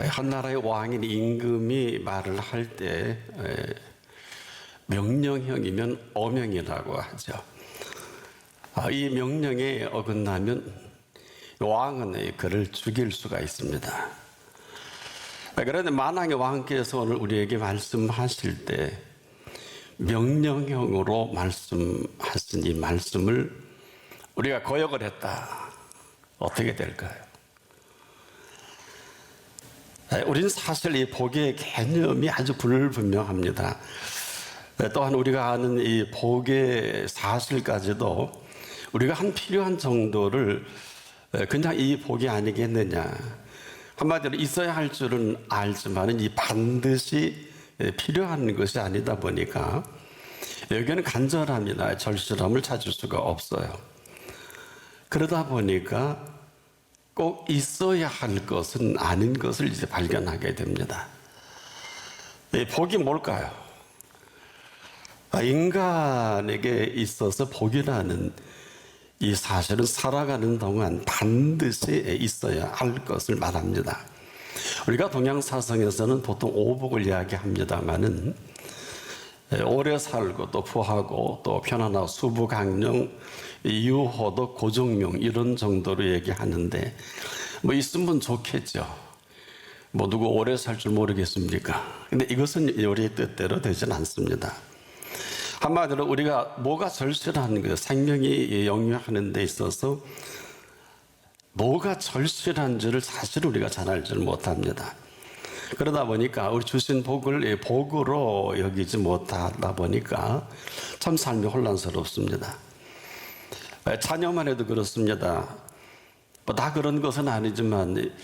한 나라의 왕인 임금이 말을 할 때 명령형이면 어명이라고 하죠. 이 명령에 어긋나면 왕은 그를 죽일 수가 있습니다. 그런데 만왕의 왕께서 오늘 우리에게 말씀하실 때 명령형으로 말씀하신 이 말씀을 우리가 거역을 했다. 어떻게 될까요? 우리는 사실 이 복의 개념이 아주 불분명합니다. 또한 우리가 아는 이 복의 사실까지도 우리가 한 필요한 정도를 그냥 이 복이 아니겠느냐. 한마디로 있어야 할 줄은 알지만 이 반드시 필요한 것이 아니다 보니까 여기는 간절함이나 절실함을 찾을 수가 없어요. 그러다 보니까 꼭 있어야 할 것은 아닌 것을 이제 발견하게 됩니다. 이 복이 뭘까요? 인간에게 있어서 복이라는 이 사실은 살아가는 동안 반드시 있어야 할 것을 말합니다. 우리가 동양사상에서는 보통 오복을 이야기합니다만은 오래 살고 또 부하고 또 편안하고 수부강령, 유호도 고종명 이런 정도로 얘기하는데 뭐 있으면 좋겠죠. 뭐 누구 오래 살 줄 모르겠습니까? 근데 이것은 우리의 뜻대로 되진 않습니다. 한마디로 우리가 뭐가 절실한 그 생명이 영위하는 데 있어서 뭐가 절실한지를 사실 우리가 잘 알지를 못합니다. 그러다 보니까 우리 주신 복을 복으로 여기지 못하다 보니까 참 삶이 혼란스럽습니다. 자녀만 해도 그렇습니다. 다 그런 것은 아니지만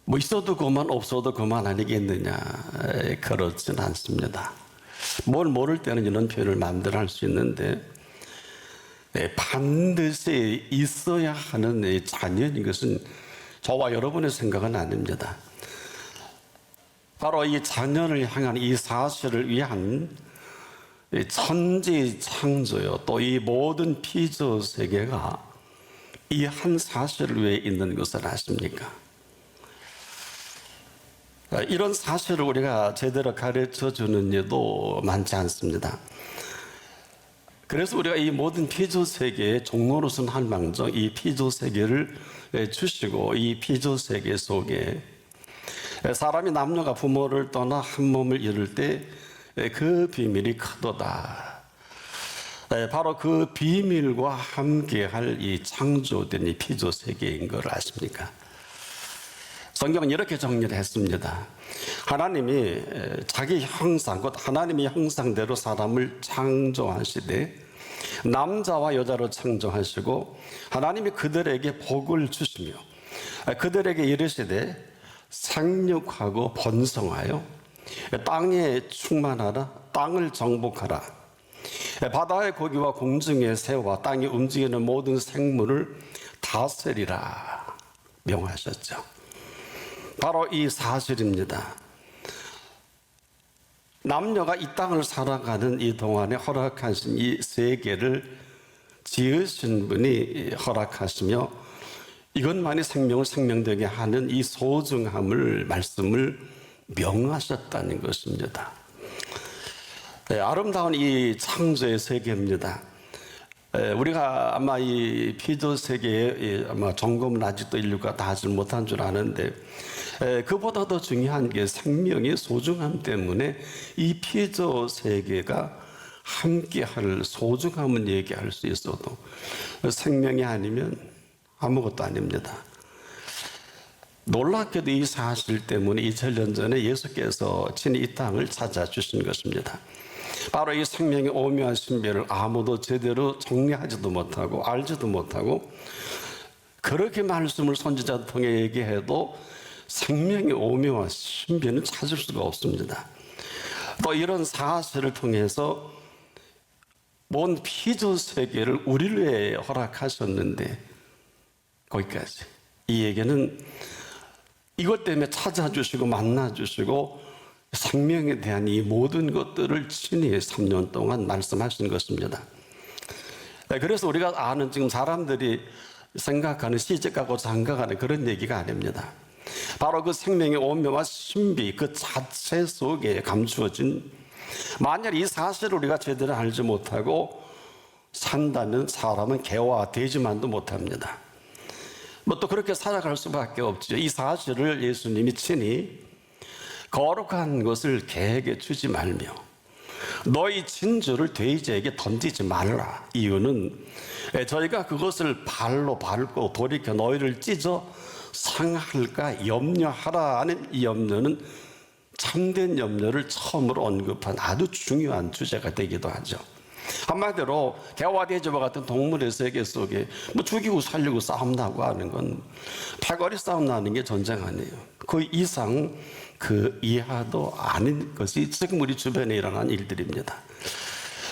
뭐 있어도 그만 없어도 그만 아니겠느냐. 그렇진 않습니다. 뭘 모를 때는 이런 표현을 마음대로 할 수 있는데 반드시 있어야 하는 자녀인 것은 저와 여러분의 생각은 아닙니다. 바로 이 자녀를 향한 이 사실을 위한 천지 창조요 또 이 모든 피조 세계가 이 한 사실을 위해 있는 것을 아십니까? 이런 사실을 우리가 제대로 가르쳐 주는 예도 많지 않습니다. 그래서 우리가 이 모든 피조 세계의 종로로서는 할망정 이 피조 세계를 주시고 이 피조 세계 속에 사람이 남녀가 부모를 떠나 한 몸을 이룰 때 그 비밀이 크도다. 바로 그 비밀과 함께할 이 창조된 이 피조 세계인 걸 아십니까? 성경은 이렇게 정리를 했습니다. 하나님이 자기 형상, 곧 하나님의 형상대로 사람을 창조하시되 남자와 여자로 창조하시고 하나님이 그들에게 복을 주시며 그들에게 이르시되 생육하고 번성하여 땅에 충만하라, 땅을 정복하라. 바다의 고기와 공중의 새와 땅에 움직이는 모든 생물을 다스리라 명하셨죠. 바로 이 사실입니다. 남녀가 이 땅을 살아가는 이 동안에 허락하신 이 세계를 지으신 분이 허락하시며 이것만이 생명을 생명되게 하는 이 소중함을 말씀을 명하셨다는 것입니다. 아름다운 이 창조의 세계입니다. 우리가 아마 이 피조 세계에 아마 점검은 아직도 인류가 다 하지 못한 줄 아는데 그보다 더 중요한 게 생명의 소중함 때문에 이 피조 세계가 함께할 소중함은 얘기할 수 있어도 생명이 아니면 아무것도 아닙니다. 놀랍게도 이 사실 때문에 2000년 전에 예수께서 친히 이 땅을 찾아주신 것입니다. 바로 이 생명의 오묘한 신비를 아무도 제대로 정리하지도 못하고 알지도 못하고 그렇게 말씀을 선지자들 통해 얘기해도 생명의 오묘한 신비는 찾을 수가 없습니다. 또 이런 사실을 통해서 온 피조 세계를 우리를 위해 허락하셨는데 거기까지. 이 얘기는 이것 때문에 찾아주시고 만나주시고 생명에 대한 이 모든 것들을 친히 3년 동안 말씀하신 것입니다. 그래서 우리가 아는 지금 사람들이 생각하는 시집가고 장가가는 그런 얘기가 아닙니다. 바로 그 생명의 오묘와 신비 그 자체 속에 감추어진, 만약 이 사실을 우리가 제대로 알지 못하고 산다면 사람은 개화되지만도 못합니다. 뭐 또 그렇게 살아갈 수밖에 없죠. 이 사실을 예수님이 친히 거룩한 것을 개에게 주지 말며 너희 진주를 돼지에게 던지지 말라. 이유는 저희가 그것을 발로 밟고 돌이켜 너희를 찢어 상할까 염려하라는 이 염려는 참된 염려를 처음으로 언급한 아주 중요한 주제가 되기도 하죠. 한마디로 개와 돼지와 같은 동물의 세계 속에 뭐 죽이고 살리고 싸움 나고 하는 건 팔걸이 싸움 나는 게 전쟁 아니에요. 그 이상 그 이하도 아닌 것이 지금 우리 주변에 일어난 일들입니다.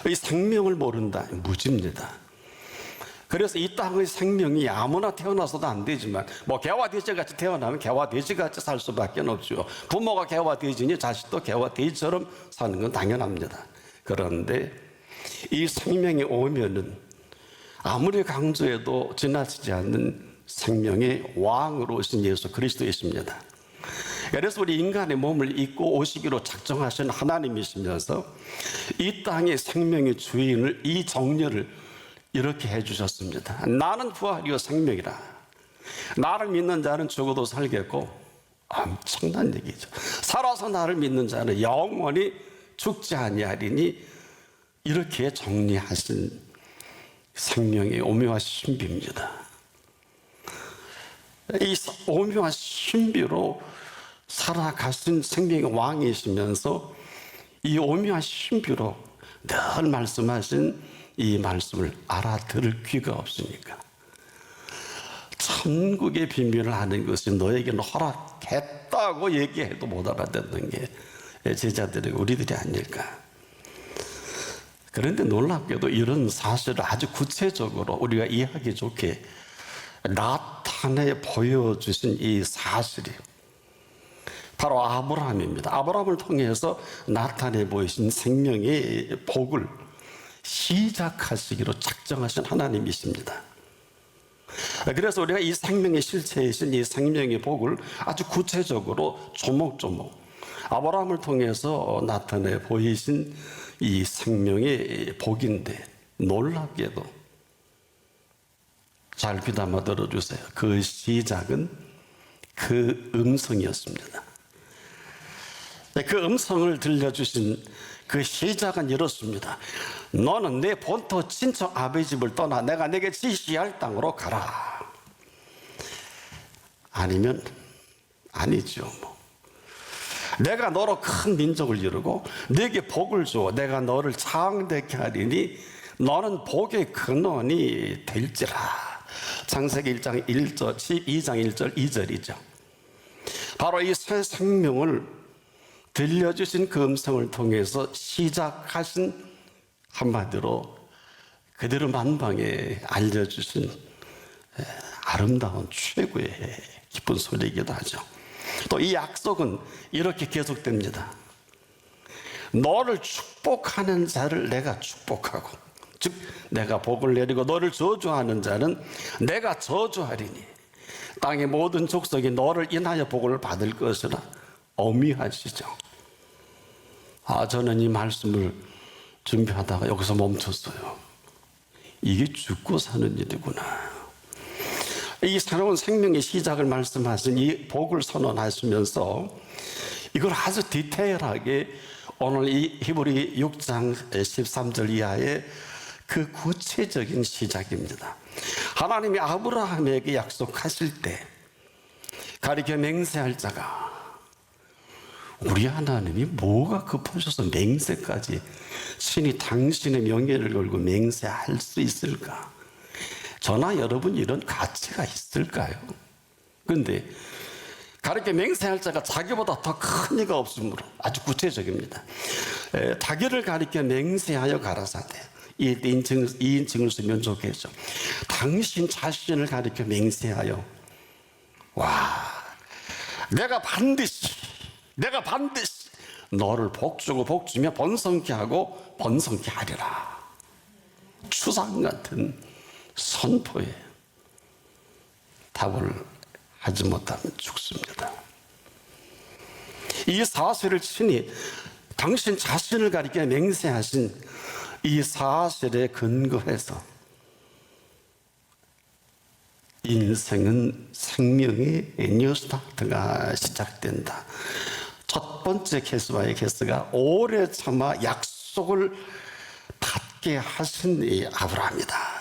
이 생명을 모른다, 무지입니다. 그래서 이 땅의 생명이 아무나 태어나서도 안 되지만 뭐 개와 돼지같이 태어나면 개와 돼지같이 살 수밖에 없죠. 부모가 개와 돼지니 자식도 개와 돼지처럼 사는 건 당연합니다. 그런데 이 생명이 오면은 아무리 강조해도 지나치지 않는 생명의 왕으로 오신 예수 그리스도이십니다. 그래서 우리 인간의 몸을 입고 오시기로 작정하신 하나님이시면서 이 땅의 생명의 주인을, 이 정렬을 이렇게 해주셨습니다. 나는 부활이요 생명이라. 나를 믿는 자는 죽어도 살겠고, 엄청난 얘기죠. 살아서 나를 믿는 자는 영원히 죽지 아니하리니, 이렇게 정리하신 생명의 오묘한 신비입니다. 이 오묘한 신비로 살아가신 생명의 왕이시면서 이 오묘한 신비로 늘 말씀하신 이 말씀을 알아들을 귀가 없으니까 천국의 비밀을 아는 것이 너에게는 허락했다고 얘기해도 못 알아듣는 게 제자들의 우리들이 아닐까. 그런데 놀랍게도 이런 사실을 아주 구체적으로 우리가 이해하기 좋게 나타내 보여주신 이 사실이 바로 아브라함입니다. 아브라함을 통해서 나타내 보이신 생명의 복을 시작하시기로 작정하신 하나님이십니다. 그래서 우리가 이 생명의 실체이신 이 생명의 복을 아주 구체적으로 조목조목 아브라함을 통해서 나타내 보이신 이 생명의 복인데, 놀랍게도 잘 귀담아 들어주세요. 그 시작은 그 음성이었습니다. 그 음성을 들려주신 그 시작은 이렇습니다. 너는 내 본토 친척 아버지 집을 떠나 내가 내게 지시할 땅으로 가라. 아니면 아니죠. 내가 너로 큰 민족을 이루고 네게 복을 주어 내가 너를 창대케 하리니 너는 복의 근원이 될지라. 창세기 1장 1절, 12장 1절 2절이죠. 바로 이 새 생명을 들려주신 그 음성을 통해서 시작하신, 한마디로 그대로 만방에 알려주신 아름다운 최고의 기쁜 소리이기도 하죠. 또 이 약속은 이렇게 계속됩니다. 너를 축복하는 자를 내가 축복하고, 즉 내가 복을 내리고 너를 저주하는 자는 내가 저주하리니 땅의 모든 족속이 너를 인하여 복을 받을 것이라 어미하시죠. 저는 이 말씀을 준비하다가 여기서 멈췄어요. 이게 죽고 사는 일이구나. 이 새로운 생명의 시작을 말씀하신 이 복을 선언하시면서 이걸 아주 디테일하게 오늘 이 히브리 6장 13절 이하의 그 구체적인 시작입니다. 하나님이 아브라함에게 약속하실 때 가리켜 맹세할 자가, 우리 하나님이 뭐가 급하셔서 맹세까지 신이 당신의 명예를 걸고 맹세할 수 있을까? 저나 여러분 이런 가치가 있을까요? 그런데 가르쳐 맹세할 자가 자기보다 더 큰 이가 없으므로 아주 구체적입니다. 자기를 가르쳐 맹세하여 가라사대, 이 인칭을 쓰면 좋겠죠. 당신 자신을 가르쳐 맹세하여, 내가 반드시 너를 복주고 복주며 번성케 하고 번성케 하리라. 추상 같은 선포에 답을 하지 못하면 죽습니다. 이 사실을 친히 당신 자신을 가리켜 맹세하신 이 사실에 근거해서 인생은 생명의 뉴스타트가 시작된다. 첫 번째 개수와의 개수가 오래 참아 약속을 받게 하신 이 아브라함이다.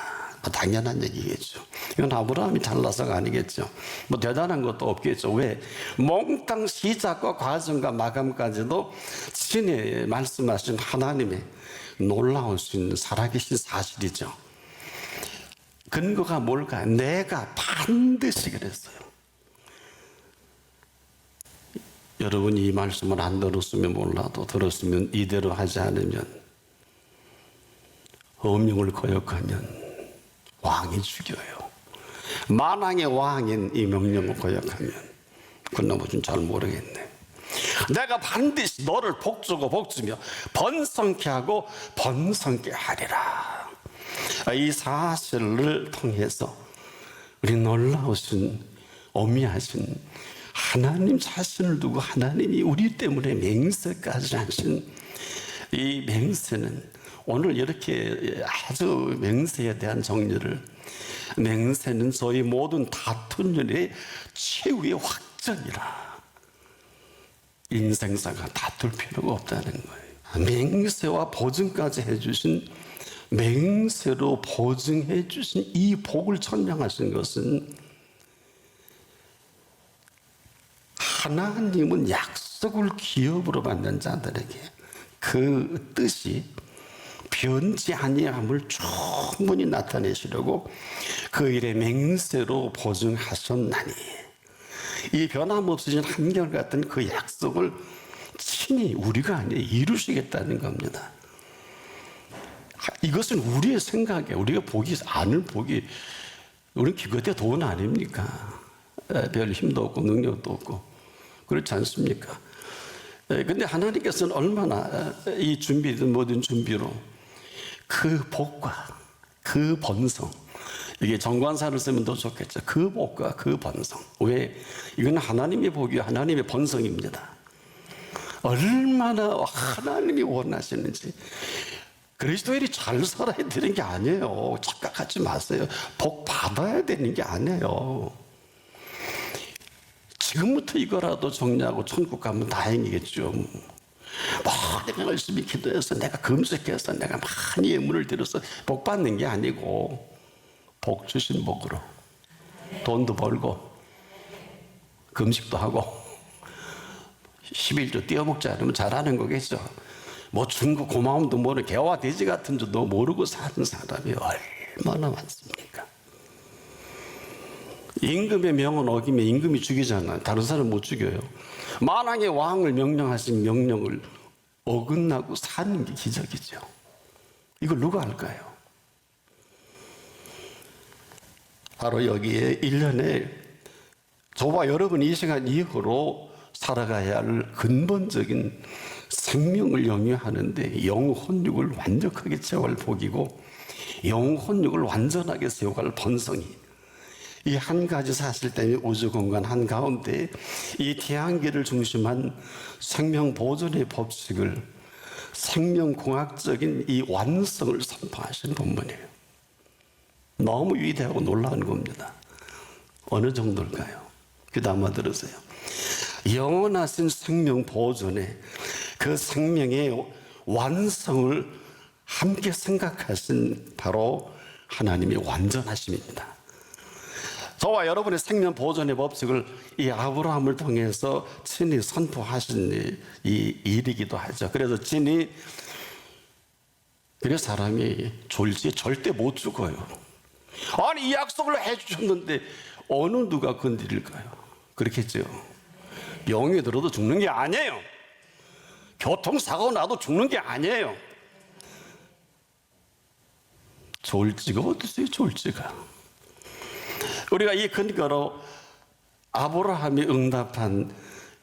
당연한 얘기겠죠. 이건 아브라함이 잘나서가 아니겠죠. 뭐 대단한 것도 없겠죠. 왜? 몽땅 시작과 과정과 마감까지도 친히 말씀하신 하나님의 놀라우신 살아계신 사실이죠. 근거가 뭘까? 내가 반드시 그랬어요. 여러분이 이 말씀을 안 들었으면 몰라도 들었으면 이대로 하지 않으면, 엄명을 거역하면 왕이 죽여요. 만왕의 왕인 이 명령을 거역하면 그건 너무 좀 잘 모르겠네. 내가 반드시 너를 복주고 복주며 번성케 하고 번성케 하리라. 이 사실을 통해서 우리 놀라우신 어미하신 하나님 자신을 두고 하나님이 우리 때문에 맹세까지 하신 이 맹세는, 오늘 이렇게 아주 맹세에 대한 정리를, 맹세는 저희 모든 다툰 일의 최후의 확정이라. 인생사가 다툴 필요가 없다는 거예요. 맹세와 보증까지 해주신, 맹세로 보증해 주신 이 복을 천명하신 것은, 하나님은 약속을 기업으로 받는 자들에게 그 뜻이 변치 아니함을 충분히 나타내시려고 그 일의 맹세로 보증하셨나니, 이 변함없으신 한결같은 그 약속을 친히 우리가 아니라 이루시겠다는 겁니다. 이것은 우리의 생각에, 우리가 보기 아는 복이, 우리는 기껏해 돈 아닙니까? 별 힘도 없고 능력도 없고 그렇지 않습니까? 근데 하나님께서는 얼마나 이 준비든 모든 준비로 그 복과 그 번성, 이게 정관사를 쓰면 더 좋겠죠. 그 복과 그 번성. 왜? 이건 하나님의 복이 하나님의 번성입니다. 얼마나 하나님이 원하시는지. 그리스도인이 잘 살아야 되는 게 아니에요. 착각하지 마세요. 복 받아야 되는 게 아니에요. 지금부터 이거라도 정리하고 천국 가면 다행이겠죠. 내가 열심히 기도해서, 내가 금식해서, 내가 많이 예물을 드려서 복 받는 게 아니고, 복 주신 복으로 돈도 벌고 금식도 하고 11조 띄어먹지 않으면 잘하는 거겠죠. 뭐 중고 고마움도 모르는 개와 돼지 같은 줄도 모르고 사는 사람이 얼마나 많습니까? 임금의 명은 어기면 임금이 죽이잖아요. 다른 사람 못 죽여요. 만왕의 왕을 명령하신 명령을 어긋나고 사는 게 기적이죠. 이걸 누가 할까요? 바로 여기에 1년에 저와 여러분이 이 시간 이후로 살아가야 할 근본적인 생명을 영위하는데 영혼육을 완벽하게 채워갈 복이고, 영혼육을 완전하게 세워갈 번성이, 이 한 가지 사실 때문에 우주 공간 한가운데 이 태양계를 중심한 생명 보존의 법칙을, 생명공학적인 이 완성을 선포하신 본문이에요. 너무 위대하고 놀라운 겁니다. 어느 정도일까요? 귀담아 들으세요. 영원하신 생명 보존에 그 생명의 완성을 함께 생각하신 바로 하나님의 완전하심입니다. 저와 여러분의 생명 보존의 법칙을 이 아브라함을 통해서 친히 선포하신 이 일이기도 하죠. 그래서 친히, 그래서 사람이 졸지에 절대 못 죽어요. 아니, 이 약속을 해주셨는데 어느 누가 건드릴까요? 그렇겠죠. 병이 들어도 죽는 게 아니에요. 교통사고 나도 죽는 게 아니에요. 졸지가 어딨어요, 졸지가. 우리가 이 근거로 아브라함이 응답한,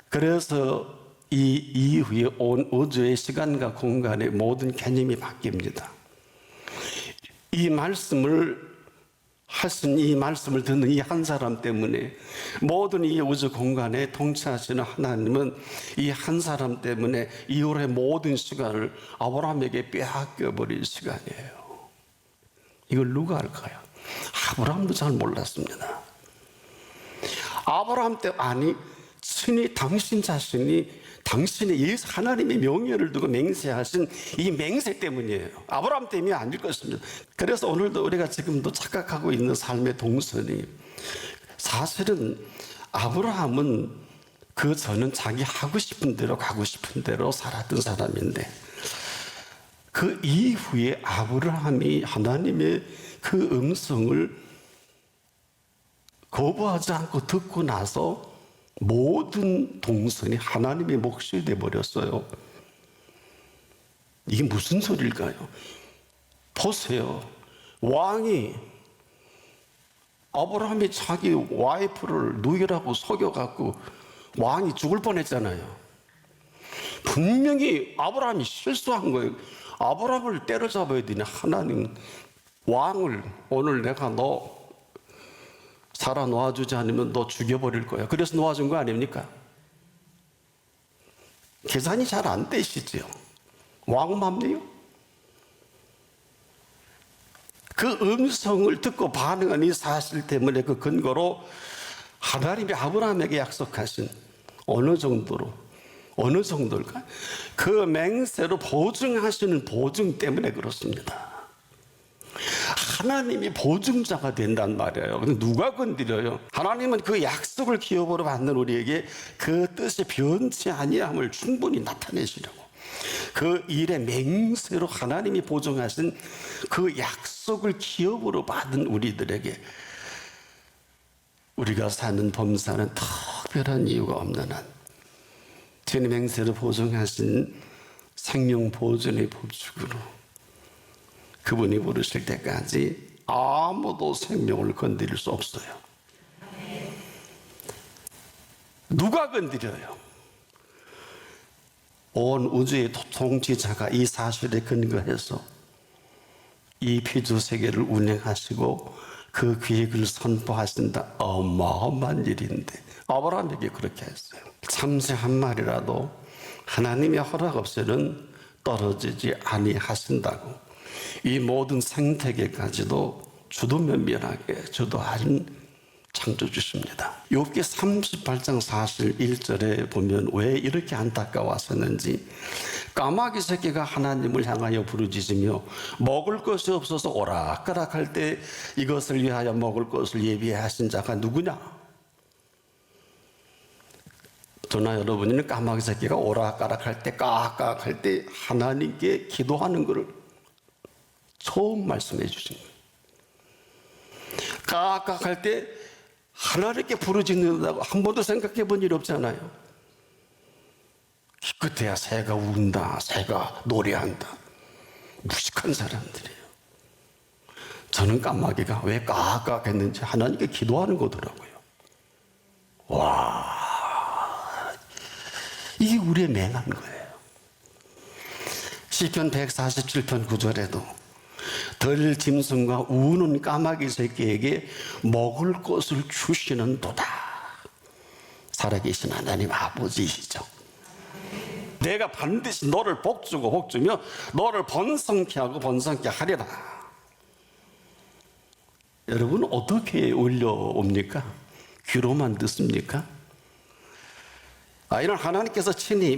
그래서 이 이후에 온 우주의 시간과 공간의 모든 개념이 바뀝니다. 이 말씀을 하신 이 말씀을 듣는 이 한 사람 때문에, 모든 이 우주 공간에 통치하시는 하나님은 이 한 사람 때문에 이후의 모든 시간을 아브라함에게 빼앗겨 버릴 시간이에요. 이걸 누가 알까요? 아브라함도 잘 몰랐습니다. 아브라함 때, 아니 친히 당신 자신이 당신의 예수 하나님의 명예를 두고 맹세하신 이 맹세 때문이에요. 아브라함 때문이 아닐 것입니다. 그래서 오늘도 우리가 지금도 착각하고 있는 삶의 동선이, 사실은 아브라함은 그 전은 자기 하고 싶은 대로 가고 싶은 대로 살았던 사람인데, 그 이후에 아브라함이 하나님의 그 음성을 거부하지 않고 듣고 나서 모든 동선이 하나님의 몫이 되어버렸어요. 이게 무슨 소리일까요? 보세요. 왕이, 아브라함이 자기 와이프를 누이라고 속여갖고 왕이 죽을 뻔했잖아요. 분명히 아브라함이 실수한 거예요. 아브라함을 때려잡아야 되니 하나님, 왕을 오늘 내가 너 살아 놓아주지 않으면 너 죽여버릴 거야. 그래서 놓아준 거 아닙니까? 계산이 잘 안 되시죠? 왕맘이요? 그 음성을 듣고 반응한 이 사실 때문에, 그 근거로 하나님이 아브라함에게 약속하신 어느 정도일까? 그 맹세로 보증하시는 보증 때문에 그렇습니다. 하나님이 보증자가 된단 말이에요. 근데 누가 건드려요? 하나님은 그 약속을 기업으로 받는 우리에게 그 뜻이 변치 아니함을 충분히 나타내시려고, 그 일의 맹세로 하나님이 보증하신 그 약속을 기업으로 받은 우리들에게 우리가 사는 범사는 특별한 이유가 없는 한 주님 맹세로 보증하신 생명 보존의 법칙으로 그분이 부르실 때까지 아무도 생명을 건드릴 수 없어요. 누가 건드려요? 온 우주의 통치자가 이 사실에 근거해서 이 피조 세계를 운행하시고 그 계획을 선포하신다. 어마어마한 일인데 아브라함에게 그렇게 했어요. 참새 한 마리라도 하나님의 허락 없이는 떨어지지 아니하신다고, 이 모든 생태계까지도 주도면밀하게 주도하신 창조주십니다. 욥기 38장 41절에 보면 왜 이렇게 안타까워하셨는지, 까마귀 새끼가 하나님을 향하여 부르짖으며 먹을 것이 없어서 오락가락할 때 이것을 위하여 먹을 것을 예비하신 자가 누구냐? 저나 여러분은 까마귀 새끼가 오락가락할 때, 까악까악할 때 하나님께 기도하는 것을 처음 말씀해 주신 거예요. 까악까악할 때 하나님께 부르짖는다고 한 번도 생각해 본 일 없잖아요. 기껏해야 새가 운다, 새가 노래한다. 무식한 사람들이에요. 저는 까마귀가 왜 까악까악 했는지 하나님께 기도하는 거더라고요. 와, 이게 우리의 맹한 거예요. 시편 147편 9절에도 덜 짐승과 우는 까마귀 새끼에게 먹을 것을 주시는 도다. 살아계신 하나님 아버지이시죠. 내가 반드시 너를 복주고 복주며 너를 번성케 하고 번성케 하리라. 여러분 어떻게 올려옵니까? 귀로만 듣습니까? 이런 하나님께서 친히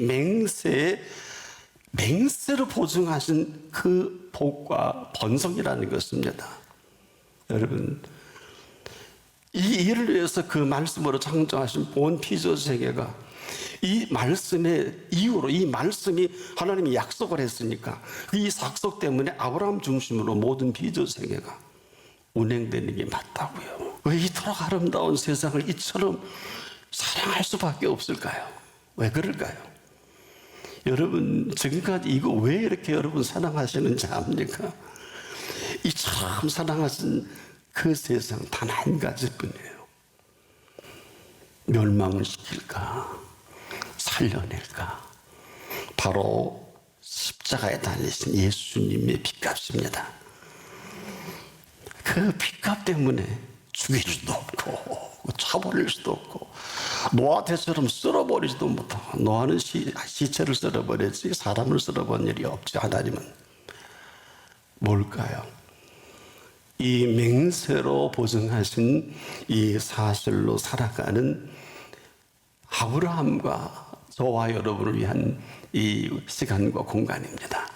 맹세로 보증하신 그 복과 번성이라는 것입니다. 여러분, 이 일을 위해서 그 말씀으로 창조하신 온 피조 세계가 이 말씀의 이유로, 이 말씀이 하나님이 약속을 했으니까 이 약속 때문에 아브라함 중심으로 모든 피조 세계가 운행되는 게 맞다고요. 왜 이토록 아름다운 세상을 이처럼 사랑할 수밖에 없을까요? 왜 그럴까요? 여러분 지금까지 이거 왜 이렇게 여러분 사랑하시는지 압니까? 이처럼 사랑하신 그 세상 단 한 가지뿐이에요. 멸망을 시킬까? 살려낼까? 바로 십자가에 달리신 예수님의 핏값입니다. 그 빚값 때문에 죽일 수도 없고 차버릴 수도 없고 노아대처럼 쓸어버리지도 못하고 노아는 시체를 쓸어버렸지 사람을 쓸어본 일이 없지. 하나님은 뭘까요? 이 맹세로 보증하신 이 사실로 살아가는 아브라함과 저와 여러분을 위한 이 시간과 공간입니다.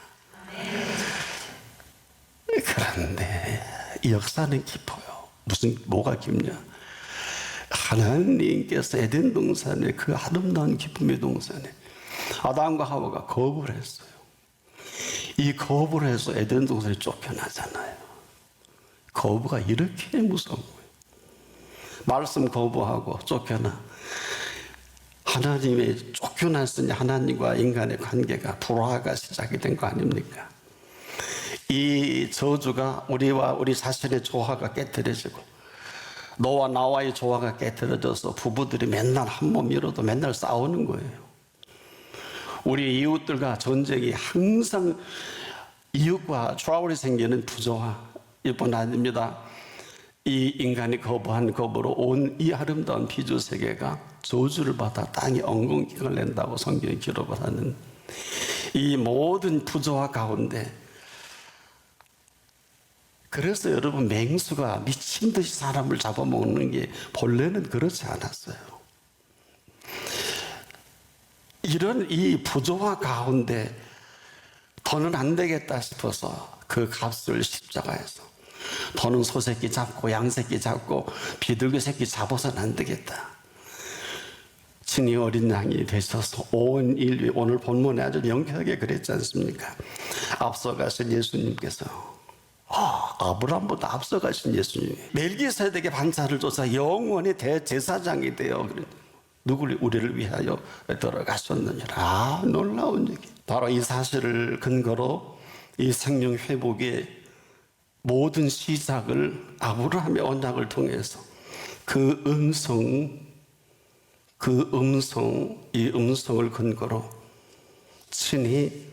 그런데 이 역사는 깊어요. 뭐가 깊냐? 하나님께서 에덴 동산에 그 아름다운 기쁨의 동산에 아담과 하와가 거부를 했어요. 이 거부를 해서 에덴 동산에 쫓겨나잖아요. 거부가 이렇게 무서운 거예요. 말씀 거부하고 쫓겨나. 하나님의 쫓겨났으니 하나님과 인간의 관계가 불화가 시작이 된 거 아닙니까? 이 저주가 우리와 우리 자신의 조화가 깨트려지고 너와 나와의 조화가 깨트려져서 부부들이 맨날 한 몸 이뤄도 맨날 싸우는 거예요. 우리 이웃들과 전쟁이 항상 이웃과 트러블이 생기는 부조화일 뿐 아닙니다. 이 인간이 거부한 거부로 온 이 아름다운 피조 세계가 저주를 받아 땅이 엉겅퀴를 낸다고 성경이 기록을 하는 이 모든 부조화 가운데, 그래서 여러분 맹수가 미친 듯이 사람을 잡아먹는 게 본래는 그렇지 않았어요. 이런 이 부조화 가운데 더는 안 되겠다 싶어서 그 값을 십자가에서, 더는 소새끼 잡고 양새끼 잡고 비둘기 새끼 잡아서는 안 되겠다. 친히 어린 양이 되셔서 온 인류, 오늘 본문에 아주 명쾌하게 그랬지 않습니까? 앞서가신 예수님께서, 아브라함보다 앞서가신 예수님, 멜기세덱의 반차를 쫓아 영원히 대제사장이 되어 누구를 우리를 위하여 들어가셨느니라. 놀라운 얘기. 바로 이 사실을 근거로 이 생명 회복의 모든 시작을 아브라함의 언약을 통해서 이 음성을 근거로 친히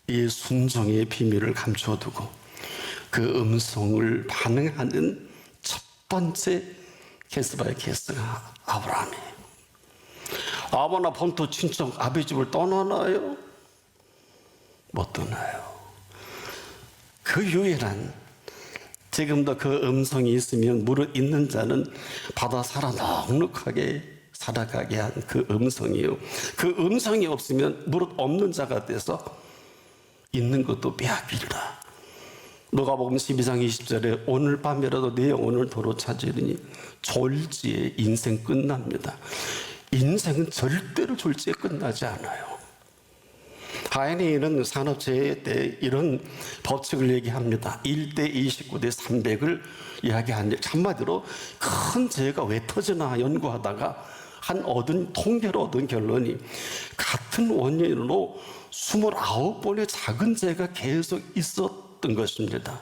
이 순종의 비밀을 감춰두고 그 음성을 반응하는 첫 번째 케스바의 케스가 아브라함이에요. 아버나 본토 친척 아비 집을 떠나나요? 못 떠나요. 그 유일한, 지금도 그 음성이 있으면 무릇 있는 자는 바다 살아 넉넉하게 살아가게 한 그 음성이요. 그 음성이 없으면 무릇 없는 자가 돼서 있는 것도 빼앗기리라. 누가복음 12장 20절에 오늘 밤이라도 내 영혼을 도로 찾으리니 졸지에 인생 끝납니다. 인생은 절대로 졸지에 끝나지 않아요. 하인이는 산업재해 때 이런 법칙을 얘기합니다. 1대 29대 300을 이야기하는데, 한마디로 큰 재해가 왜 터지나 연구하다가 통계로 얻은 결론이 같은 원인으로 29번의 작은 재해가 계속 있었던 것입니다.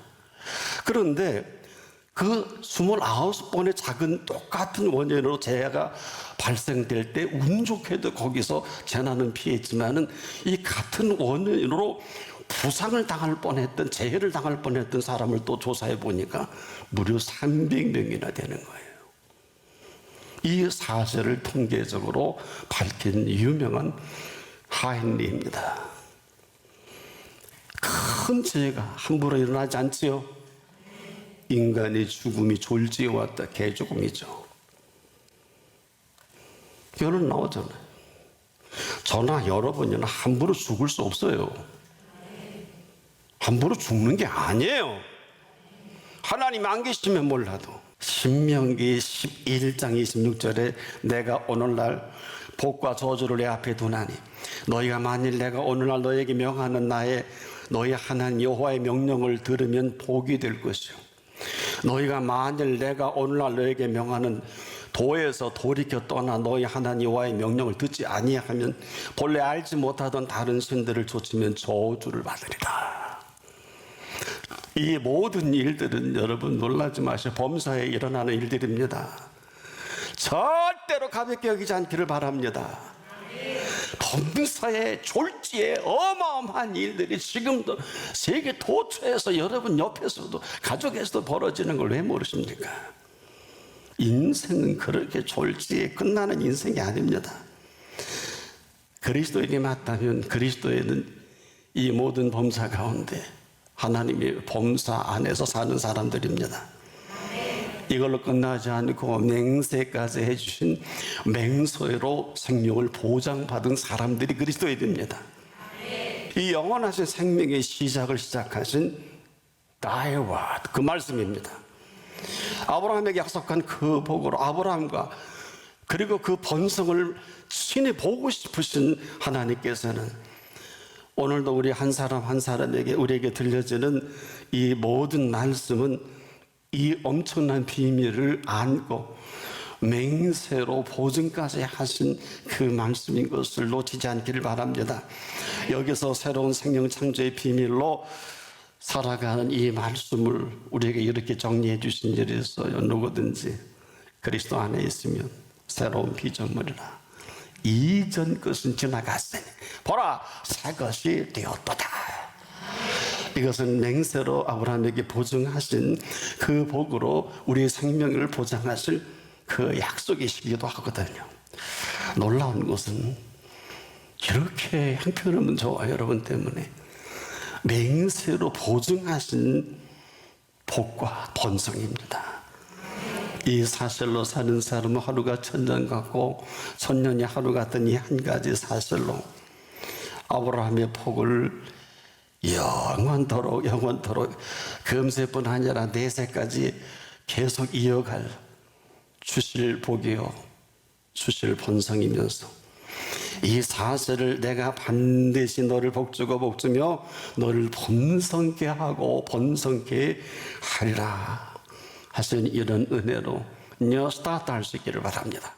그런데 그 29번의 작은 똑같은 원인으로 재해가 발생될 때 운 좋게도 거기서 재난은 피했지만은 이 같은 원인으로 부상을 당할 뻔했던, 재해를 당할 뻔했던 사람을 또 조사해 보니까 무려 300명이나 되는 거예요. 이 사실을 통계적으로 밝힌 유명한 하인리입니다. 큰 재해가 함부로 일어나지 않지요. 인간의 죽음이 졸지에 왔다. 개죽음이죠. 결론 나오잖아요. 저나 여러분이나 함부로 죽을 수 없어요. 함부로 죽는 게 아니에요. 하나님 안 계시면 몰라도. 신명기 11장 26절에 내가 오늘날 복과 저주를 내 앞에 두나니 너희가 만일 내가 오늘날 너에게 명하는 너희 하나님 여호와의 명령을 들으면 복이 될 것이요, 너희가 만일 내가 오늘날 너에게 명하는 도에서 돌이켜 떠나 너희 하나님 여호와의 명령을 듣지 아니하면 본래 알지 못하던 다른 신들을 좇으면 저주를 받으리라. 이 모든 일들은 여러분 놀라지 마시고 범사에 일어나는 일들입니다. 절대로 가볍게 여기지 않기를 바랍니다. 범사의 졸지에 어마어마한 일들이 지금도 세계 도처에서 여러분 옆에서도 가족에서도 벌어지는 걸 왜 모르십니까? 인생은 그렇게 졸지에 끝나는 인생이 아닙니다. 그리스도에게 맞다면 그리스도에는 이 모든 범사 가운데 하나님의 범사 안에서 사는 사람들입니다. 이걸로 끝나지 않고 맹세까지 해주신 맹세로 생명을 보장받은 사람들이 그리스도에 됩니다. 이 영원하신 생명의 시작을 시작하신 나의 와 그 말씀입니다. 아브라함에게 약속한 그 복으로 아브라함과 그리고 그 번성을 친히 보고 싶으신 하나님께서는 오늘도 우리 한 사람 한 사람에게 우리에게 들려지는 이 모든 말씀은 이 엄청난 비밀을 안고 맹세로 보증까지 하신 그 말씀인 것을 놓치지 않기를 바랍니다. 여기서 새로운 생명 창조의 비밀로 살아가는 이 말씀을 우리에게 이렇게 정리해 주신 일이 있어요. 누구든지 그리스도 안에 있으면 새로운 피조물이라 이전 것은 지나갔으니 보라 새 것이 되었도다. 이것은 맹세로 아브라함에게 보증하신 그 복으로 우리의 생명을 보장하실 그 약속이시기도 하거든요. 놀라운 것은 이렇게 형편없는 저와 여러분 때문에 맹세로 보증하신 복과 번성입니다. 이 사실로 사는 사람은 하루가 천년 같고 천년이 하루 같은 이 한 가지 사실로 아브라함의 복을 영원토록 금세뿐 아니라 내세까지 계속 이어갈 주실 복이요 주실 번성이면서 이 사실을 내가 반드시 너를 복주고 복주며 너를 번성케 하고 번성케 하리라 하신 이런 은혜로 스타트할 수 있기를 바랍니다.